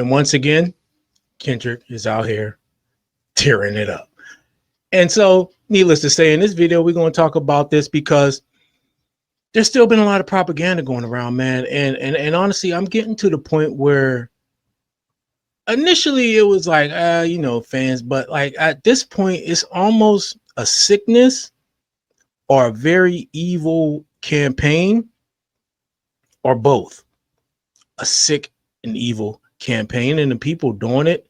And once again, Kendrick is out here tearing it up. And so, needless to say, in this video, we're going to talk about this because there's still been a lot of propaganda going around, man. And honestly, I'm getting to the point where initially it was like, fans, but like at this point, it's almost a sickness or a very evil campaign or both. A sick and evil campaign, and the people doing it.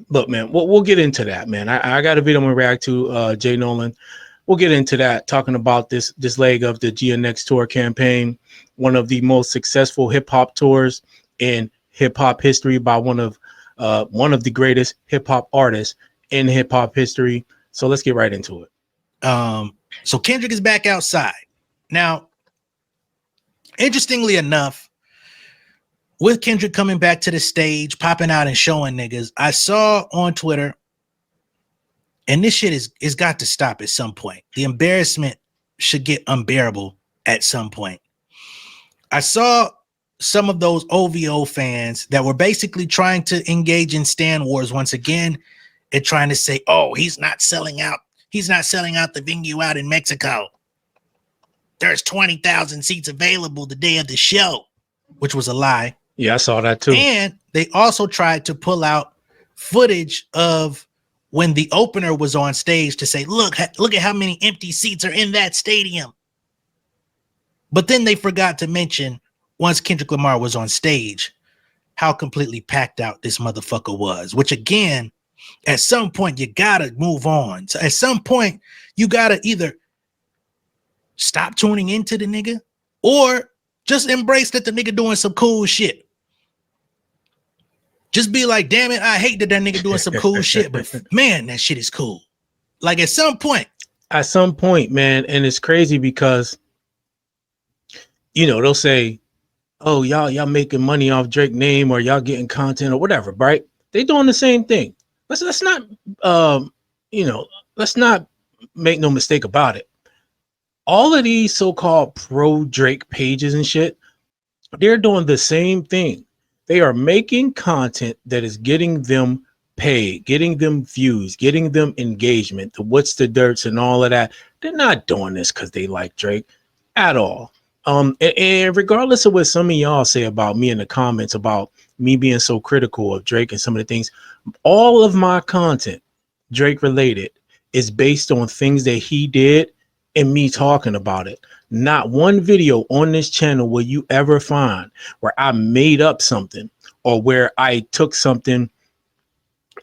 Look, man, we'll get into that, man. I got a video I'm gonna react to, Jay Nolan. We'll get into that, talking about this leg of the GNX tour campaign, one of the most successful hip hop tours in hip hop history by one of the greatest hip hop artists in hip hop history. So let's get right into it. So Kendrick is back outside now. Interestingly enough, with Kendrick coming back to the stage, popping out and showing niggas, I saw on Twitter, and this shit is got to stop at some point. The embarrassment should get unbearable at some point. I saw some of those OVO fans that were basically trying to engage in Stan Wars once again and trying to say, oh, he's not selling out. He's not selling out the venue out in Mexico. There's 20,000 seats available the day of the show, which was a lie. Yeah, I saw that too. And they also tried to pull out footage of when the opener was on stage to say, look at how many empty seats are in that stadium. But then they forgot to mention, once Kendrick Lamar was on stage, how completely packed out this motherfucker was, which again, at some point, you gotta move on. So at some point, you gotta either stop tuning into the nigga or just embrace that the nigga doing some cool shit. Just be like, damn it, I hate that nigga doing some cool shit, but man, that shit is cool. Like at some point, man, and it's crazy because, they'll say, oh, y'all making money off Drake name, or y'all getting content or whatever, right? They doing the same thing. Let's not make no mistake about it. All of these so-called pro Drake pages and shit, they're doing the same thing. They are making content that is getting them paid, getting them views, getting them engagement, the what's the dirts and all of that. They're not doing this because they like Drake at all. And regardless of what some of y'all say about me in the comments about me being so critical of Drake and some of the things, all of my content Drake related is based on things that he did and me talking about it. Not one video on this channel will you ever find where I made up something or where I took something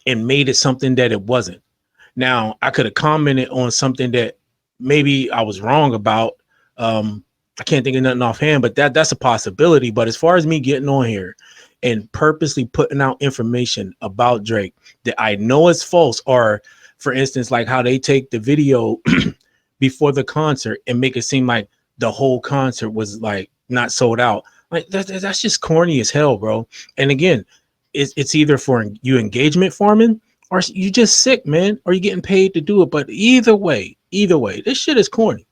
and made it something that it wasn't. Now, I could have commented on something that maybe I was wrong about. I can't think of nothing offhand, but that's a possibility. But as far as me getting on here and purposely putting out information about Drake that I know is false, or for instance, like how they take the video before the concert and make it seem like the whole concert was like not sold out. Like that's just corny as hell, bro. And again, it's either for you engagement farming or you just sick, man, or you getting paid to do it. But either way, this shit is corny.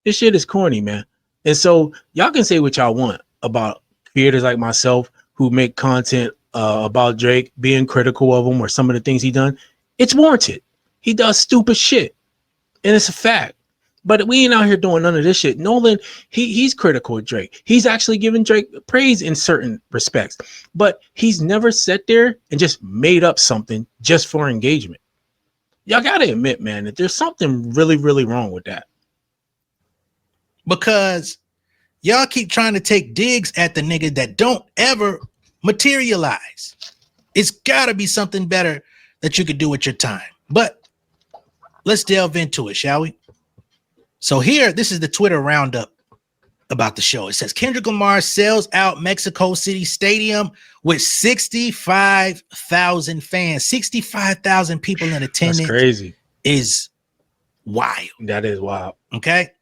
This shit is corny, man. And so y'all can say what y'all want about creators like myself who make content about Drake, being critical of him or some of the things he done. It's warranted. He does stupid shit, and it's a fact. But we ain't out here doing none of this shit. Nolan, he's critical of Drake. He's actually giving Drake praise in certain respects, but he's never sat there and just made up something just for engagement. Y'all gotta admit, man, that there's something really, really wrong with that. Because y'all keep trying to take digs at the nigga that don't ever materialize. It's gotta be something better that you could do with your time. But let's delve into it, shall we? So here, this is the Twitter roundup about the show. It says Kendrick Lamar sells out Mexico City Stadium with 65,000 fans. 65,000 people in attendance. That's crazy. Is wild. That is wild. Okay.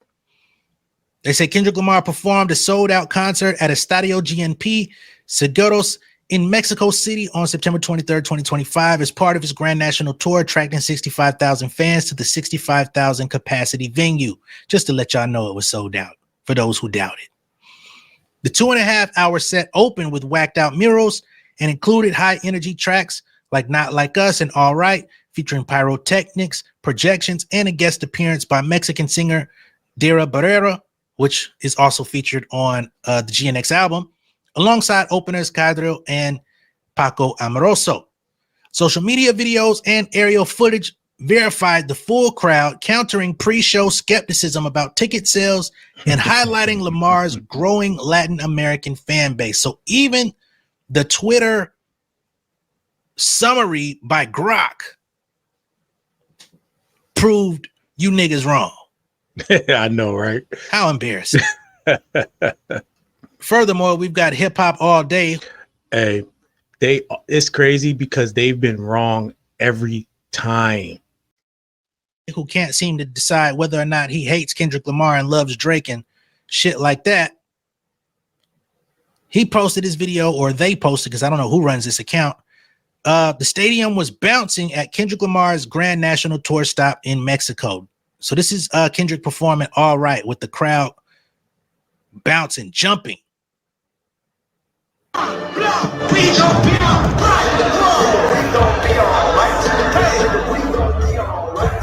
They say Kendrick Lamar performed a sold-out concert at Estadio GNP Seguros in Mexico City on September 23rd, 2025 as part of his Grand National Tour, attracting 65,000 fans to the 65,000 capacity venue. Just to let y'all know it was sold out for those who doubt it. The 2.5-hour set opened with whacked out murals and included high energy tracks like Not Like Us and All Right, featuring pyrotechnics, projections, and a guest appearance by Mexican singer Dara Barrera, which is also featured on the GNX album, alongside openers Cadril and Paco Amoroso. Social media videos and aerial footage verified the full crowd, countering pre-show skepticism about ticket sales and highlighting Lamar's growing Latin American fan base. So even the Twitter summary by Grok proved you niggas wrong. I know, right? How embarrassing. Furthermore, we've got hip hop all day. Hey, it's crazy because they've been wrong every time. Who can't seem to decide whether or not he hates Kendrick Lamar and loves Drake and shit like that. He posted his video, or they posted, because I don't know who runs this account. The stadium was bouncing at Kendrick Lamar's Grand National Tour stop in Mexico. So this is Kendrick performing All Right with the crowd bouncing, jumping.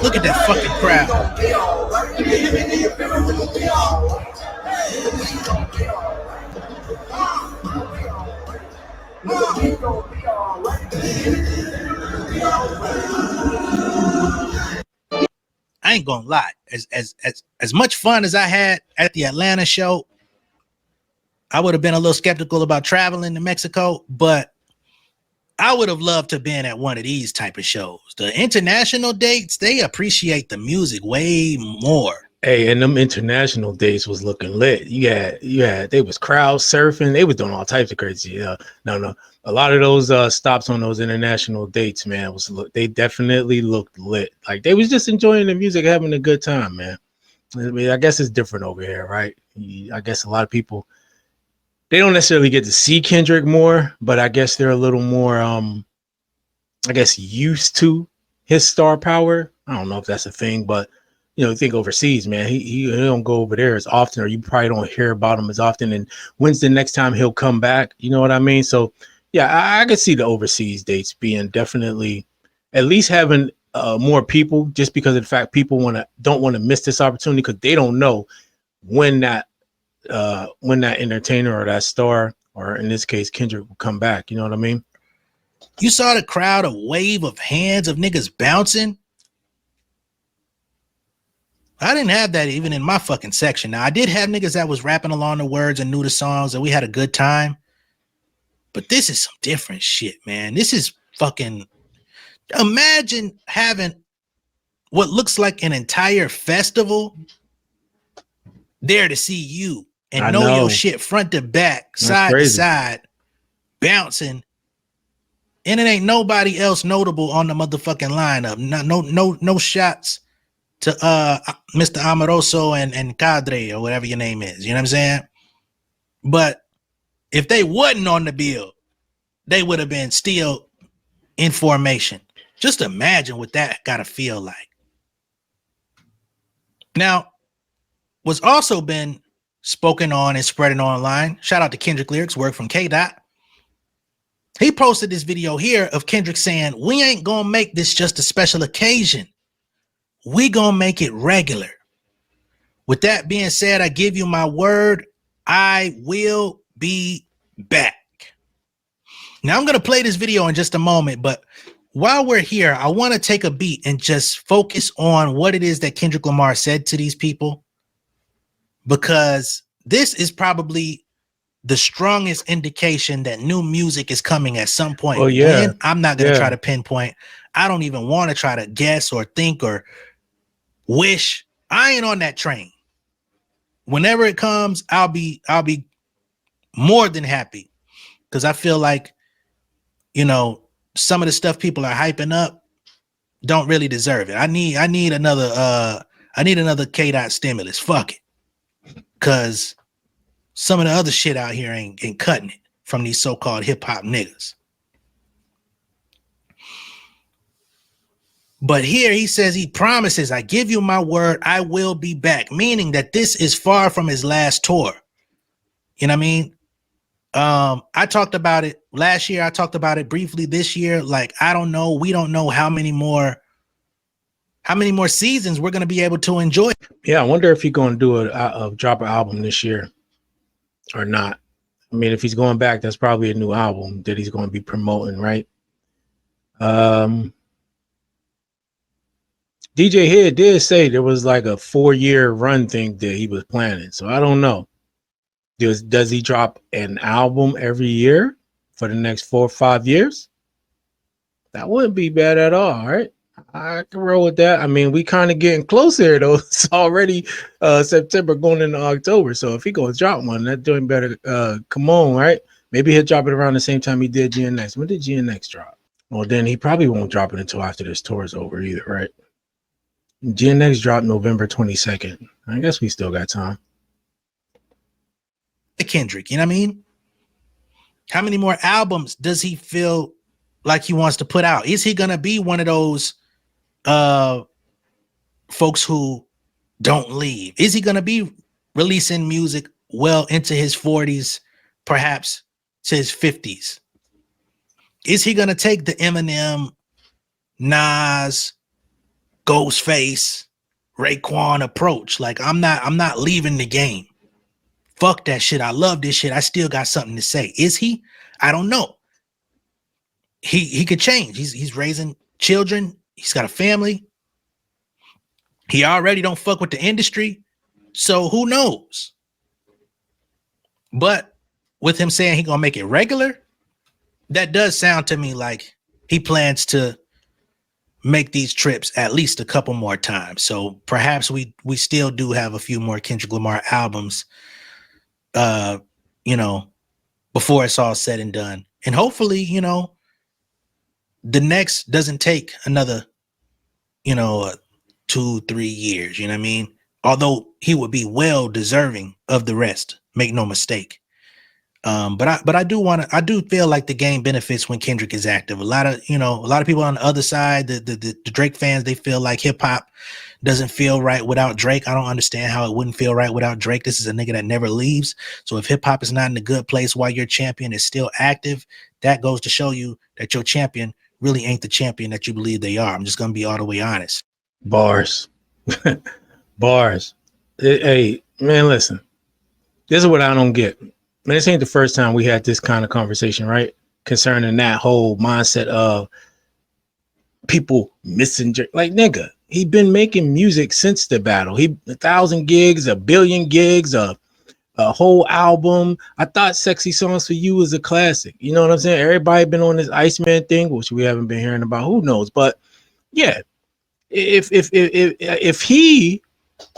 Look at that fucking crowd. I ain't gonna lie. As much fun as I had at the Atlanta show, I would have been a little skeptical about traveling to Mexico, but I would have loved to have been at one of these type of shows. The international dates, they appreciate the music way more. Hey, and them international dates was looking lit. They was crowd surfing. They was doing all types of crazy. No. A lot of those stops on those international dates, man, they definitely looked lit. Like they was just enjoying the music, having a good time, man. I mean, I guess it's different over here, right? I guess a lot of people, they don't necessarily get to see Kendrick more, but I guess they're a little more, used to his star power. I don't know if that's a thing, but you think overseas, man, he don't go over there as often, or you probably don't hear about him as often. And when's the next time he'll come back? You know what I mean? So yeah, I could see the overseas dates being definitely at least having more people, just because of the fact people don't want to miss this opportunity, because they don't know when that entertainer or that star, or in this case Kendrick, will come back. You know what I mean? You saw the crowd, a wave of hands of niggas bouncing. I didn't have that even in my fucking section. Now I did have niggas that was rapping along the words and knew the songs, and we had a good time. But this is some different shit, man. This is fucking, imagine having what looks like an entire festival there to see you and know your shit front to back, side to side, bouncing, and it ain't nobody else notable on the motherfucking lineup. No shots to Mr. Amoroso and Cadre, or whatever your name is. You know what I'm saying? But if they wasn't on the bill, they would have been still information. Just imagine what that gotta feel like. Now, what's also been spoken on and spreading online, shout out to Kendrick Lyrics, work from K-Dot. He posted this video here of Kendrick saying, "We ain't gonna make this just a special occasion. We gonna make it regular. With that being said, I give you my word, I will be back." Now I'm gonna play this video in just a moment, but while we're here, I want to take a beat and just focus on what it is that Kendrick Lamar said to these people, because this is probably the strongest indication that new music is coming at some point. Oh, yeah. When, I'm not going to try to pinpoint. I don't even want to try to guess or think or wish. I ain't on that train. Whenever it comes, I'll be more than happy, because I feel like, some of the stuff people are hyping up don't really deserve it. I need another K-Dot stimulus. Fuck it. Cause some of the other shit out here ain't cutting it from these so-called hip-hop niggas. But here he says, he promises, "I give you my word, I will be back," meaning that this is far from his last tour. You know what I mean? I talked about it last year. I talked about it briefly this year. Like, I don't know. We don't know how many more seasons we're going to be able to enjoy. Yeah, I wonder if he's going to do a drop an album this year or not. I mean, if he's going back, that's probably a new album that he's going to be promoting, right? DJ here did say there was like a 4-year run thing that he was planning. So I don't know. Does he drop an album every year for the next 4 or 5 years? That wouldn't be bad at all, right? I can roll with that. I mean, we kind of getting closer though. It's already September going into October. So if he goes drop one, that doing better come on, right? Maybe he'll drop it around the same time he did GNX. When did GNX drop? Well, then he probably won't drop it until after this tour is over either, right? GNX dropped November 22nd. I guess we still got time. Kendrick, you know what I mean? How many more albums does he feel like he wants to put out? Is he gonna be one of those folks who don't leave? Is he gonna be releasing music well into his 40s, perhaps to his 50s? Is he gonna take the Eminem, Nas, Ghostface, Raekwon approach? Like, I'm not leaving the game. Fuck that shit. I love this shit. I still got something to say. Is he? I don't know. He could change. He's raising children. He's got a family. He already don't fuck with the industry. So who knows? But with him saying he gonna make it regular, that does sound to me like he plans to make these trips at least a couple more times. So perhaps we still do have a few more Kendrick Lamar albums before it's all said and done. And hopefully, the next doesn't take another, 2-3 years, you know what I mean? Although he would be well deserving of the rest, make no mistake. But I do feel like the game benefits when Kendrick is active. A lot of people on the other side, the Drake fans, they feel like hip hop doesn't feel right without Drake. I don't understand how it wouldn't feel right without Drake. This is a nigga that never leaves. So if hip hop is not in a good place while your champion is still active, that goes to show you that your champion really ain't the champion that you believe they are. I'm just gonna be all the way honest. Bars. Bars. Hey, man, listen. This is what I don't get. Man, this ain't the first time we had this kind of conversation, right? Concerning that whole mindset of people missing, like, nigga, he been making music since the battle. 1,000 gigs, 1 billion gigs, a whole album. I thought Sexy Songs for You was a classic. You know what I'm saying? Everybody been on this Iceman thing, which we haven't been hearing about. Who knows? But yeah, if he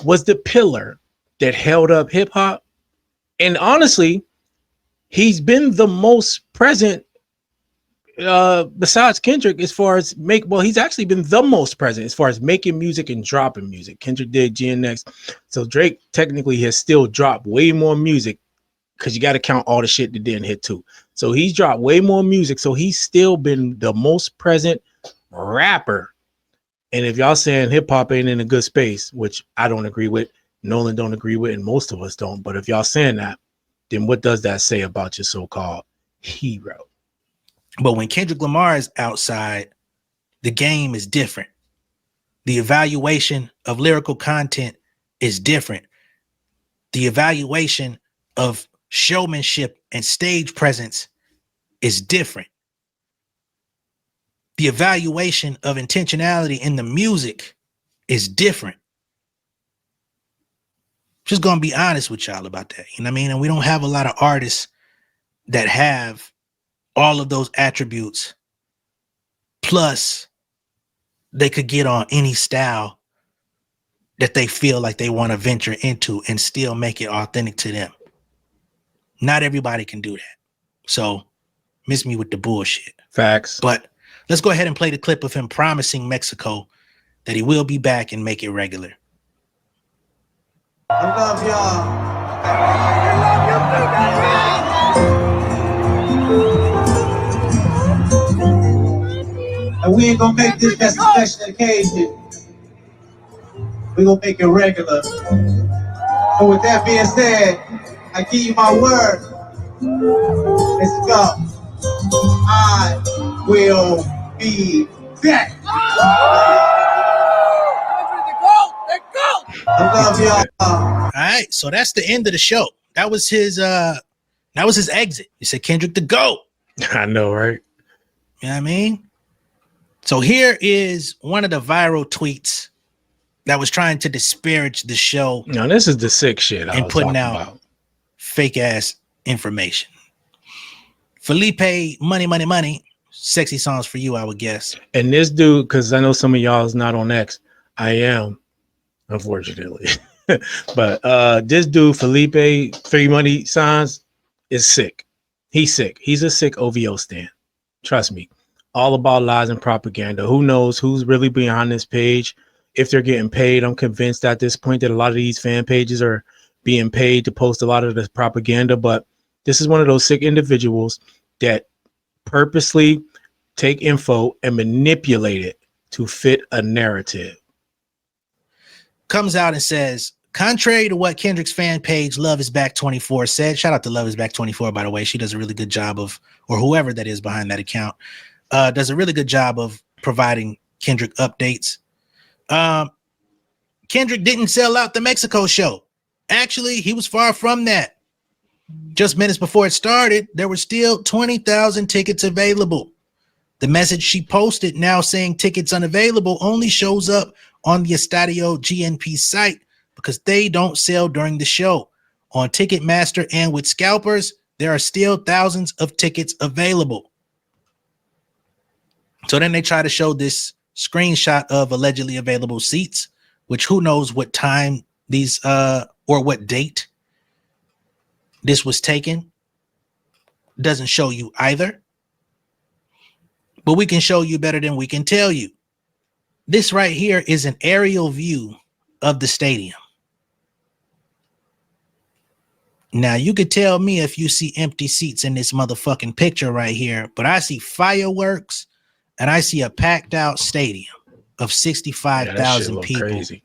was the pillar that held up hip hop, and honestly, he's been the most present besides Kendrick as far as he's actually been the most present as far as making music and dropping music. Kendrick did GNX. So Drake technically has still dropped way more music because you got to count all the shit that didn't hit too. So he's dropped way more music. So he's still been the most present rapper. And if y'all saying hip hop ain't in a good space, which I don't agree with, Nolan don't agree with, and most of us don't. But if y'all saying that, then what does that say about your so-called hero? But when Kendrick Lamar is outside, the game is different. The evaluation of lyrical content is different. The evaluation of showmanship and stage presence is different. The evaluation of intentionality in the music is different. Just gonna be honest with y'all about that. You know what I mean? And we don't have a lot of artists that have all of those attributes, plus they could get on any style that they feel like they want to venture into and still make it authentic to them. Not everybody can do that. So miss me with the bullshit. Facts. But let's go ahead and play the clip of him promising Mexico that he will be back and make it regular. I love y'all. And we ain't gonna make this just a special occasion. We gonna make it regular. And with that being said, I give you my word. Let's go. I will be back. I love y'all. All right, so that's the end of the show. That was his exit. He said Kendrick the GOAT. I know, right? You know what I mean? So here is one of the viral tweets that was trying to disparage the show. Now this is the sick shit I and was putting talking out about. Fake ass information. Felipe, money. Sexy songs for you, I would guess. And this dude, because I know some of y'all is not on X. I am, unfortunately. But this dude, Felipe, Free Money Signs, is sick. He's sick. He's a sick OVO stan. Trust me. All about lies and propaganda. Who knows who's really behind this page? If they're getting paid, I'm convinced at this point that a lot of these fan pages are being paid to post a lot of this propaganda. But this is one of those sick individuals that purposely take info and manipulate it to fit a narrative. Comes out and says, contrary to what Kendrick's fan page Love Is Back 24 said, shout out to Love Is Back 24, by the way. She does a really good job of, or whoever that is behind that account, does a really good job of providing Kendrick updates. Kendrick didn't sell out the Mexico show. Actually, he was far from that. Just minutes before it started, there were still 20,000 tickets available. The message she posted now saying tickets unavailable only shows up on the Estadio GNP site because they don't sell during the show. On Ticketmaster and with scalpers, there are still thousands of tickets available. So then they try to show this screenshot of allegedly available seats, which who knows what time these or what date this was taken. Doesn't show you either. But we can show you better than we can tell you. This right here is an aerial view of the stadium. Now, you could tell me if you see empty seats in this motherfucking picture right here, but I see fireworks and I see a packed out stadium of 65,000 people crazy.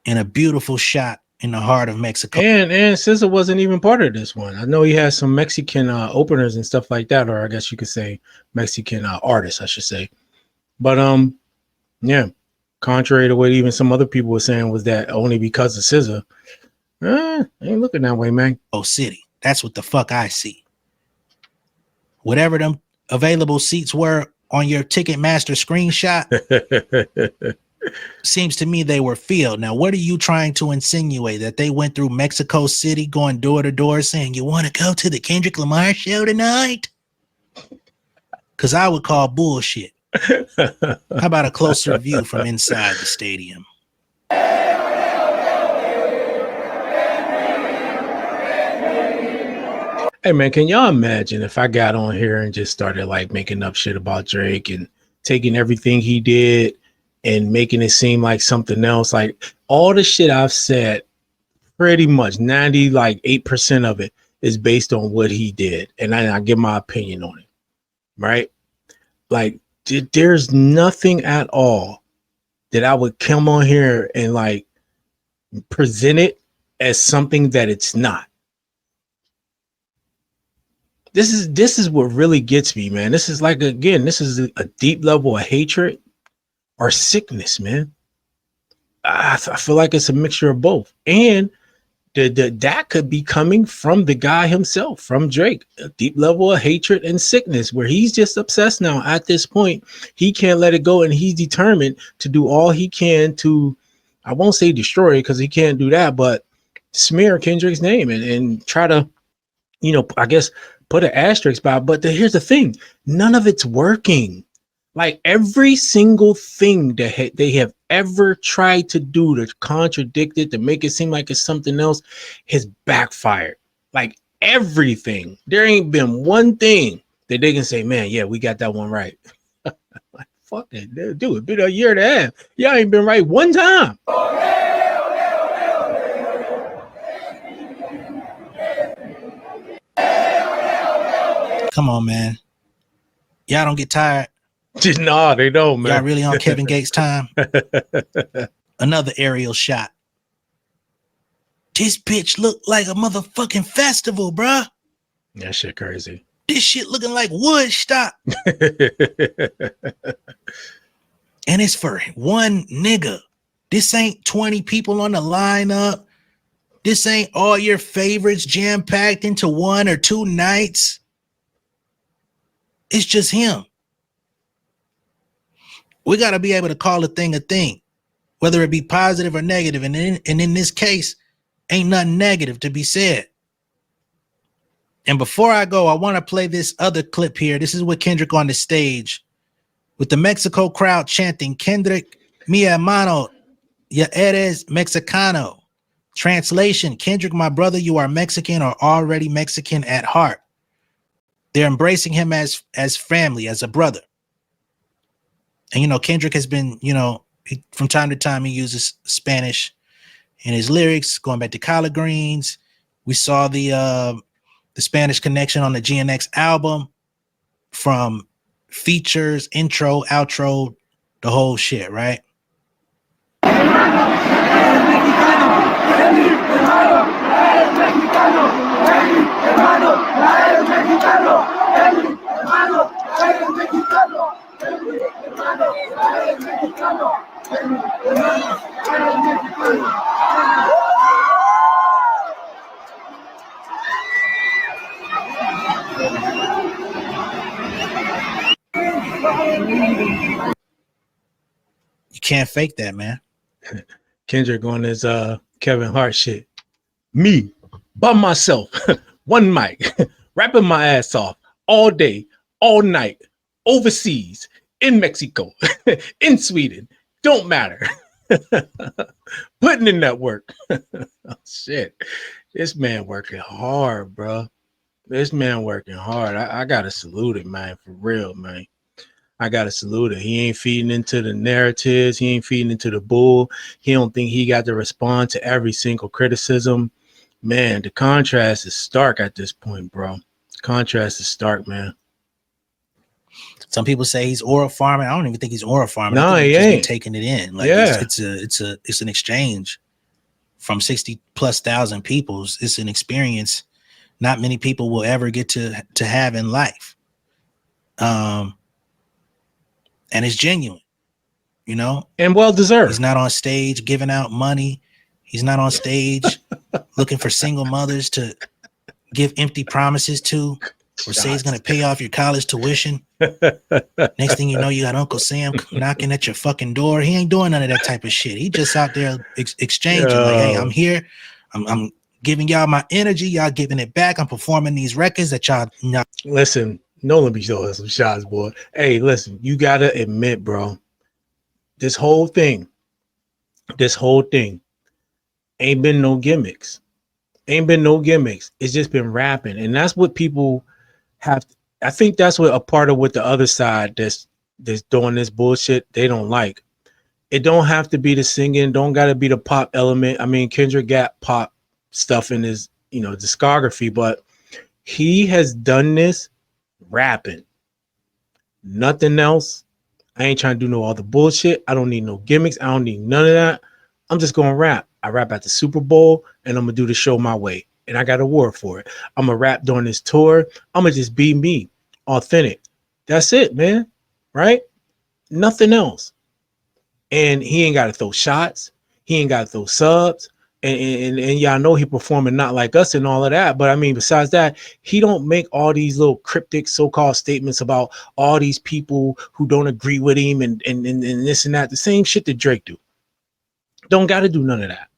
in a beautiful shot in the heart of Mexico. And SZA wasn't even part of this one. I know he has some Mexican openers and stuff like that, or I guess you could say Mexican artists, I should say. But yeah, contrary to what even some other people were saying, was that only because of SZA. Ain't looking that way, man. Oh, city. That's what the fuck I see. Whatever them available seats were on your Ticketmaster screenshot, seems to me they were filled. Now, what are you trying to insinuate? That they went through Mexico City going door to door saying, you want to go to the Kendrick Lamar show tonight? Because I would call bullshit. How about a closer view from inside the stadium? Hey man, can y'all imagine if I got on here and just started like making up shit about Drake and taking everything he did and making it seem like something else? Like all the shit I've said, pretty much 98% of it is based on what he did, and I give my opinion on it, right? Like there's nothing at all that I would come on here and like present it as something that it's not. This is what really gets me, man. This is like, again, this is a deep level of hatred or sickness, man. I feel like it's a mixture of both. And that could be coming from the guy himself, from Drake. A deep level of hatred and sickness where he's just obsessed now at this point. He can't let it go, and he's determined to do all he can to, I won't say destroy it because he can't do that, but smear Kendrick's name and try to, I guess, put an asterisk by it. But here's the thing. None of it's working. Like every single thing that they have ever tried to do to contradict it, to make it seem like it's something else, has backfired. Like everything. There ain't been one thing that they can say, man, yeah, we got that one right. Like, fuck it, dude. It's been a year and a half. Y'all ain't been right one time. Come on, man. Y'all don't get tired. No, they don't, man. Y'all really on Kevin Gates' time? Another aerial shot. This bitch look like a motherfucking festival, bruh. That shit crazy. This shit looking like Woodstock. And it's for one nigga. This ain't 20 people on the lineup. This ain't all your favorites jam-packed into 1 or 2 nights. It's just him. We got to be able to call a thing, whether it be positive or negative. And in this case, ain't nothing negative to be said. And before I go, I want to play this other clip here. This is with Kendrick on the stage, with the Mexico crowd chanting, Kendrick, mi hermano, ya eres Mexicano. Translation, Kendrick, my brother, you are Mexican or already Mexican at heart. They're embracing him as family, as a brother. And, you know, Kendrick has been, you know, from time to time, he uses Spanish in his lyrics, going back to collard greens. We saw the Spanish connection on the GNX album, from features, intro, outro, the whole shit, right? You can't fake that, man. Kendrick on his Kevin Hart shit. Me, by myself, one mic, rapping my ass off all day, all night, overseas, in Mexico, in Sweden, don't matter. Putting in that work. Oh, shit. This man working hard, bro. This man working hard. I gotta salute it, man, for real, man. I gotta salute it. He ain't feeding into the narratives. He ain't feeding into the bull. He don't think he got to respond to every single criticism. Man, the contrast is stark at this point, bro. Contrast is stark, man. Some people say he's aura farming. I don't even think he's aura farming. No, I think he he's just ain't taking it in. Like, yeah, it's an exchange from 60,000+ people. It's an experience not many people will ever get to have in life. And it's genuine, you know, and well deserved. He's not on stage giving out money. He's not on stage looking for single mothers to give empty promises to, or say he's going to pay off your college tuition. Next thing you know, you got Uncle Sam knocking at your fucking door. He ain't doing none of that type of shit. He just out there exchanging, like, hey, I'm here. I'm giving y'all my energy. Y'all giving it back. I'm performing these records that y'all not. Listen, Nolan be showing some shots, boy. Hey, listen, you got to admit, bro, this whole thing ain't been no gimmicks. Ain't been no gimmicks. It's just been rapping. And that's what people have. I think that's what a part of what the other side that's doing this bullshit, they don't like. It don't have to be the singing. Don't got to be the pop element. I mean, Kendrick got pop stuff in his, you know, discography, but he has done this rapping. Nothing else. I ain't trying to do no other bullshit. I don't need no gimmicks. I don't need none of that. I'm just going to rap. I rap at the Super Bowl, and I'm going to do the show my way. And I got an award for it. I'm going to rap during this tour. I'm going to just be me, authentic. That's it, man. Right? Nothing else. And he ain't got to throw shots. He ain't got to throw subs. And y'all know he performing not like us and all of that. But I mean, besides that, he don't make all these little cryptic so-called statements about all these people who don't agree with him and this and that. The same shit that Drake do. Don't got to do none of that.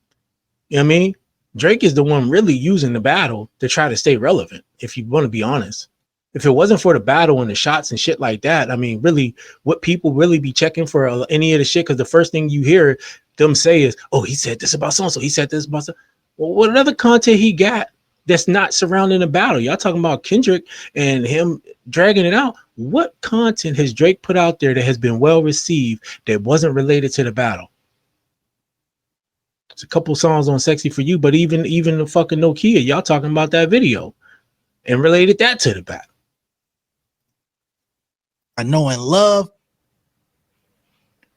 You know what I mean? Drake is the one really using the battle to try to stay relevant, if you want to be honest. If it wasn't for the battle and the shots and shit like that, I mean, really, what people really be checking for any of the shit? Because the first thing you hear them say is, oh, he said this about so-and-so. He said this about so. Well, what other content he got that's not surrounding the battle? Y'all talking about Kendrick and him dragging it out. What content has Drake put out there that has been well received that wasn't related to the battle? It's a couple songs on Sexy for You, but even the fucking Nokia, y'all talking about that video and related that to the battle. I know and love.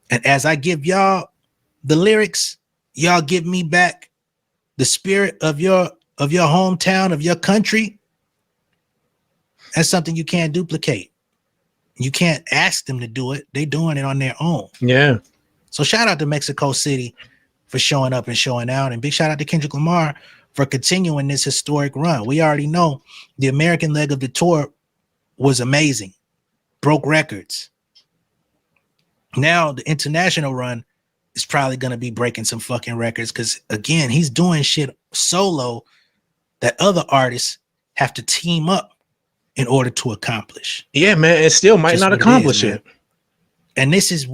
And as I give y'all the lyrics, y'all give me back the spirit of your hometown, of your country. That's something you can't duplicate. You can't ask them to do it. They doing it on their own. Yeah. So shout out to Mexico City for showing up and showing out. And big shout out to Kendrick Lamar for continuing this historic run. We already know the American leg of the tour was amazing. Broke records. Now the international run is probably going to be breaking some fucking records because, again, he's doing shit solo that other artists have to team up in order to accomplish. Yeah, man. It still might Just not what it accomplish is, it. And this is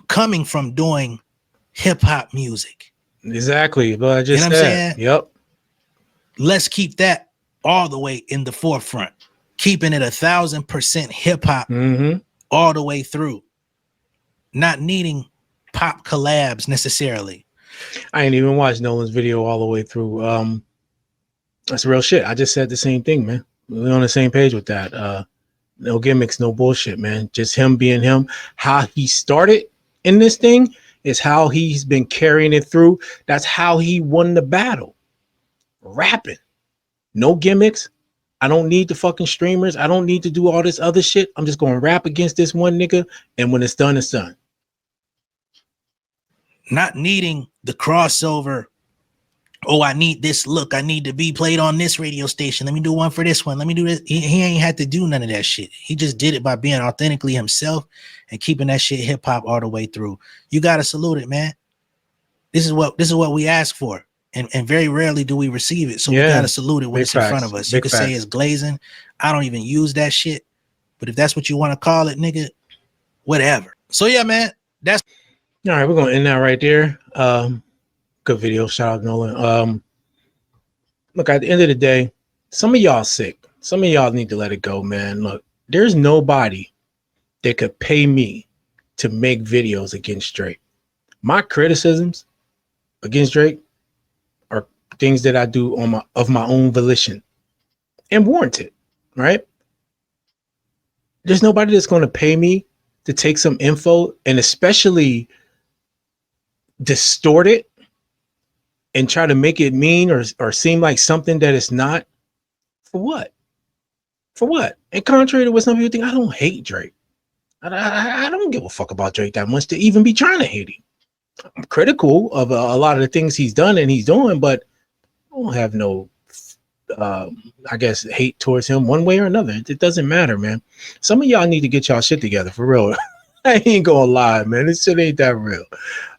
coming from doing hip hop music. Exactly. But I just You know what I'm said. saying? Yep. Let's keep that all the way in the forefront, keeping it 1,000% hip hop Mm-hmm. all the way through, not needing pop collabs necessarily. I ain't even watched Nolan's video all the way through. That's real shit. I just said the same thing, man. We're on the same page with that. No gimmicks, no bullshit, man. Just him being him. How he started in this thing is how he's been carrying it through. That's how he won the battle. Rapping. No gimmicks. I don't need the fucking streamers. I don't need to do all this other shit. I'm just going to rap against this one nigga. And when it's done, it's done. Not needing the crossover. Oh, I need this look. I need to be played on this radio station. Let me do one for this one. Let me do this. He ain't had to do none of that shit. He just did it by being authentically himself and keeping that shit hip hop all the way through. You gotta salute it, man. This is what we ask for. And very rarely do we receive it. So we gotta salute it when it's in front of us. You could say it's glazing. I don't even use that shit. But if that's what you want to call it, nigga, whatever. So yeah, man. That's all right. We're gonna end that right there. Good video. Shout out Nolan. Look, at the end of the day, some of y'all sick. Some of y'all need to let it go, man. Look, there's nobody that could pay me to make videos against Drake. My criticisms against Drake are things that I do on my own volition and warranted, right? There's nobody that's going to pay me to take some info and especially distort it and try to make it mean or seem like something that it's not. For what? For what? And contrary to what some people think, I don't hate Drake. I don't give a fuck about Drake that much to even be trying to hate him. I'm critical of a lot of the things he's done and he's doing, but I don't have no, I guess, hate towards him one way or another. It doesn't matter, man. Some of y'all need to get y'all shit together for real. I ain't gonna lie, man. This shit ain't that real.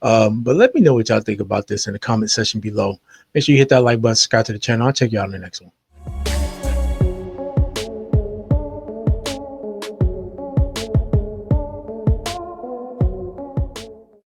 But let me know what y'all think about this in the comment section below. Make sure you hit that like button, subscribe to the channel. I'll check you out in the next one.